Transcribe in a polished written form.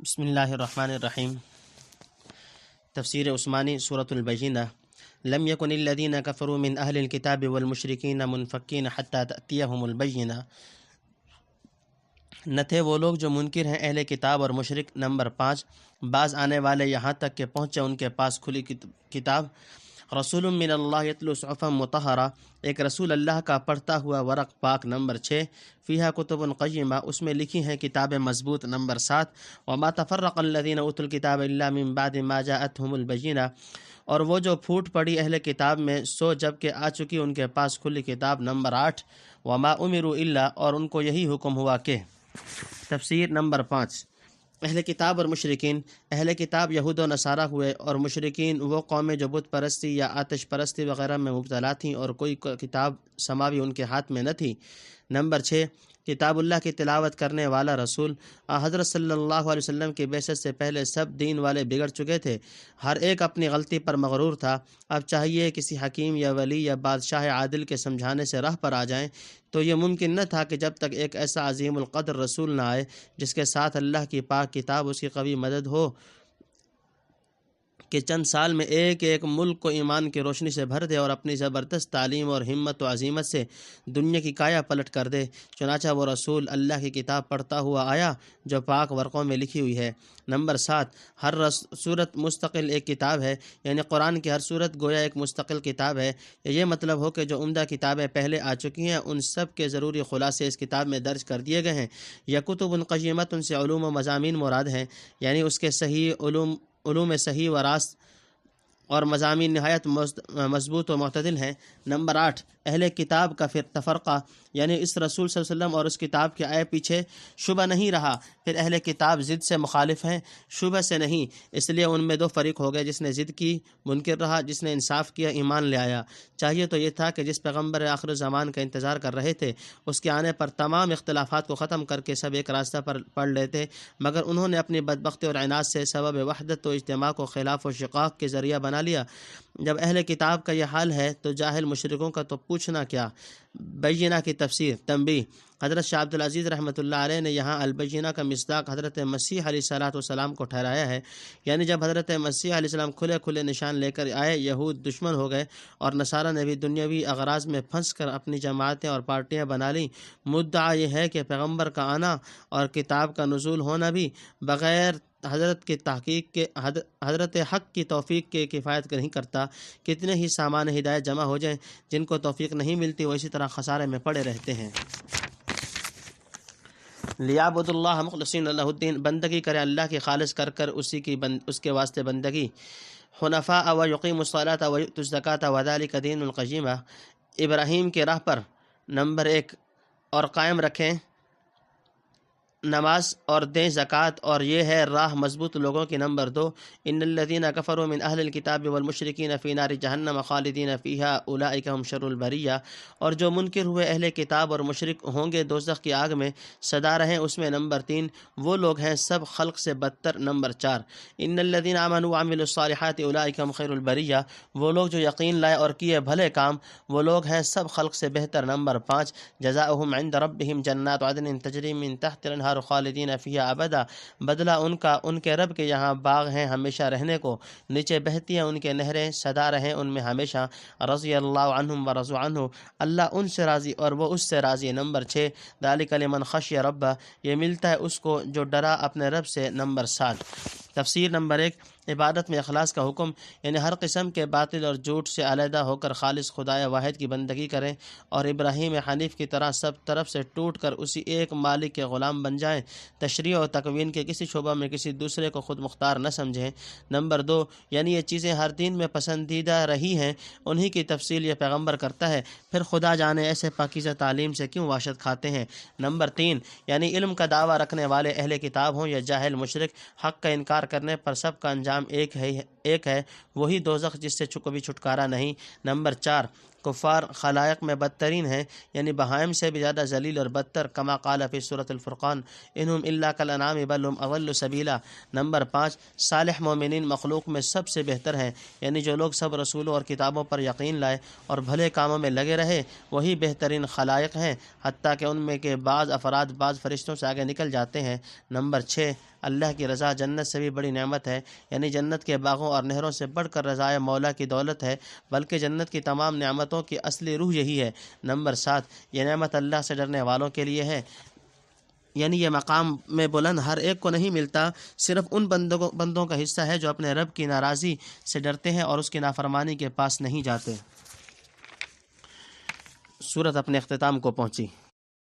بسم اللہ الرحمن الرحیم۔ تفسیر عثمانی سورۃ البینہ۔ لم یکن الذین کفروا من اہل الکتاب والمشرکین منفکین حتی تأتیہم البینہ۔ نہ تھے وہ لوگ جو منکر ہیں اہل کتاب اور مشرک، نمبر 5، بعض آنے والے یہاں تک کہ پہنچے ان کے پاس کھلی کتاب۔ رسول من اللہ یتلو صحفا مطہرہ، ایک رسول اللہ کا پڑھتا ہوا ورق پاک، نمبر 6۔ فیہا کتب قیمہ، اس میں لکھی ہیں کتابیں مضبوط، نمبر 7۔ وما تفرق الذین اوتوا الکتاب الا من بعد ما جاءتهم البینہ، اور وہ جو پھوٹ پڑی اہل کتاب میں سو جب کہ آ چکی ان کے پاس کھلی کتاب، نمبر 8۔ وما امروا الا، اور ان کو یہی حکم ہوا کہ۔ تفسیر نمبر 5۔ اہل کتاب اور مشرکین، اہل کتاب یہود و نصارہ ہوئے، اور مشرکین وہ قومیں جو بت پرستی یا آتش پرستی وغیرہ میں مبتلا تھیں اور کوئی کتاب سماوی ان کے ہاتھ میں نہ تھی، نمبر 6۔ کتاب اللہ کی تلاوت کرنے والا رسول، حضرت صلی اللہ علیہ وسلم کی بعثت سے پہلے سب دین والے بگڑ چکے تھے، ہر ایک اپنی غلطی پر مغرور تھا۔ اب چاہیے کسی حکیم یا ولی یا بادشاہ عادل کے سمجھانے سے راہ پر آ جائیں، تو یہ ممکن نہ تھا کہ جب تک ایک ایسا عظیم القدر رسول نہ آئے جس کے ساتھ اللہ کی پاک کتاب اس کی قوی مدد ہو کہ چند سال میں ایک ایک ملک کو ایمان کی روشنی سے بھر دے اور اپنی زبردست تعلیم اور ہمت و عزیمت سے دنیا کی کایا پلٹ کر دے۔ چنانچہ وہ رسول اللہ کی کتاب پڑھتا ہوا آیا جو پاک ورقوں میں لکھی ہوئی ہے، نمبر 7۔ ہر صورت مستقل ایک کتاب ہے، یعنی قرآن کی ہر صورت گویا ایک مستقل کتاب ہے۔ یہ مطلب ہو کہ جو عمدہ کتابیں پہلے آ چکی ہیں ان سب کے ضروری خلاصے اس کتاب میں درج کر دیے گئے ہیں۔ یا کتب قیمت، ان سے علوم و مضامین مراد ہیں، یعنی اس کے صحیح علوم صحیح و راست اور مضامین نہایت مضبوط و معتدل ہیں، نمبر 8۔ اہل کتاب کا تفرقہ، یعنی اس رسول صلی اللہ علیہ وسلم اور اس کتاب کے آئے پیچھے شبہ نہیں رہا، پھر اہل کتاب ضد سے مخالف ہیں، شبہ سے نہیں، اس لیے ان میں دو فریق ہو گئے، جس نے ضد کی منکر رہا، جس نے انصاف کیا ایمان لے آیا۔ چاہیے تو یہ تھا کہ جس پیغمبر آخر زمان کا انتظار کر رہے تھے اس کے آنے پر تمام اختلافات کو ختم کر کے سب ایک راستہ پر پڑھ لیتے، مگر انہوں نے اپنی بدبختی اور عناد سے سبب وحدت و اجتماع کو خلاف و شقاق کے ذریعہ بنا لیا۔ جب اہل کتاب کا یہ حال ہے تو جاہل مشرکوں کا تو پوچھنا کیا۔ بینہ کی تفسیر۔ تنبیہ: حضرت شاہ عبد العزیز رحمۃ اللہ علیہ نے یہاں البینہ کا مصداق حضرت مسیح علیہ السلام کو ٹھہرایا ہے، یعنی جب حضرت مسیح علیہ السلام کھلے کھلے نشان لے کر آئے، یہود دشمن ہو گئے اور نصارہ نے بھی دنیاوی اغراض میں پھنس کر اپنی جماعتیں اور پارٹیاں بنا لیں۔ مدعا یہ ہے کہ پیغمبر کا آنا اور کتاب کا نزول ہونا بھی بغیر حضرت کی تحقیق کے حضرت حق کی توفیق کے کفایت نہیں کرتا۔ کتنے ہی سامان ہدایت جمع ہو جائیں، جن کو توفیق نہیں ملتی وہ اسی طرح خسارے میں پڑے رہتے ہیں۔ لیعبدوا اللہ مخلصین لہ الدین، بندگی کرے اللہ کی خالص کر کر اس کے واسطے بندگی۔ حنفاء و یقیموا الصلاۃ و یؤتوا الزکاۃ وذلک دین القیمہ، ابراہیم کی راہ پر، نمبر 1، اور قائم رکھیں نماز اور دیں زکوٰۃ، اور یہ ہے راہ مضبوط لوگوں کی، نمبر 2۔ ان الذین کفروا من اہل الکتاب والمشرکین فی نار جہنم خالدین فیہا اولئک هم شر البریہ، اور جو منکر ہوئے اہل کتاب اور مشرک ہوں گے دوزخ کی آگ میں سدا رہیں اس میں، نمبر 3۔ وہ لوگ ہیں سب خلق سے بدتر، نمبر 4۔ ان الذین آمنوا وعملوا الصالحات اولئک هم خیر البریہ، وہ لوگ جو یقین لائے اور کیے بھلے کام وہ لوگ ہیں سب خلق سے بہتر، نمبر 5۔ جزاؤہم عند ربہم جنات عدن تجری من تحت الانہار خالدین فیہا ابدا، بدلہ ان کا ان کے رب کے یہاں باغ ہیں ہمیشہ رہنے کو، نیچے بہتی ہیں ان کے نہریں، سدا رہیں ان میں ہمیشہ۔ رضی اللہ عنہم ورضوا عنہ، اللہ ان سے راضی اور وہ اس سے راضی، نمبر 6۔ ذالک لمن خشی ربہ، یہ ملتا ہے اس کو جو ڈرا اپنے رب سے، نمبر 7۔ تفسیر نمبر 1۔ عبادت میں اخلاص کا حکم، یعنی ہر قسم کے باطل اور جھوٹ سے علیحدہ ہو کر خالص خدائے واحد کی بندگی کریں اور ابراہیم حنیف کی طرح سب طرف سے ٹوٹ کر اسی ایک مالک کے غلام بن جائیں، تشریع و تکوین کے کسی شعبہ میں کسی دوسرے کو خود مختار نہ سمجھیں، نمبر 2۔ یعنی یہ چیزیں ہر دین میں پسندیدہ رہی ہیں، انہی کی تفصیل یہ پیغمبر کرتا ہے، پھر خدا جانے ایسے پاکیزہ تعلیم سے کیوں وحشت کھاتے ہیں، نمبر 3۔ یعنی علم کا دعویٰ رکھنے والے اہل کتاب ہوں یا جاہل مشرک، حق کا انکار کرنے پر سب کا انجام ایک ہے، وہی دوزخ جس سے کبھی چھٹکارا نہیں، نمبر 4۔ کفار خلائق میں بدترین ہیں، یعنی بہائم سے بھی زیادہ ذلیل اور بدتر، کما قال فی سورۃ الفرقان انہم الا کالانعام بل هم اضل سبیلا۔ نمبر 5، صالح مومنین مخلوق میں سب سے بہتر ہیں، یعنی جو لوگ سب رسولوں اور کتابوں پر یقین لائے اور بھلے کاموں میں لگے رہے وہی بہترین خلائق ہیں، حتیٰ کہ ان میں کے بعض افراد بعض فرشتوں سے آگے نکل جاتے ہیں۔ نمبر 6، اللہ کی رضا جنت سے بھی بڑی نعمت ہے، یعنی جنت کے باغوں اور نہروں سے بڑھ کر رضائے مولا کی دولت ہے، بلکہ جنت کی تمام نعمتوں کی اصلی روح یہی ہے۔ نمبر 7، یہ نعمت اللہ سے ڈرنے والوں کے لیے ہے، یعنی یہ مقام میں بلند ہر ایک کو نہیں ملتا، صرف ان بندوں کا حصہ ہے جو اپنے رب کی ناراضی سے ڈرتے ہیں اور اس کی نافرمانی کے پاس نہیں جاتے۔ سورت اپنے اختتام کو پہنچی۔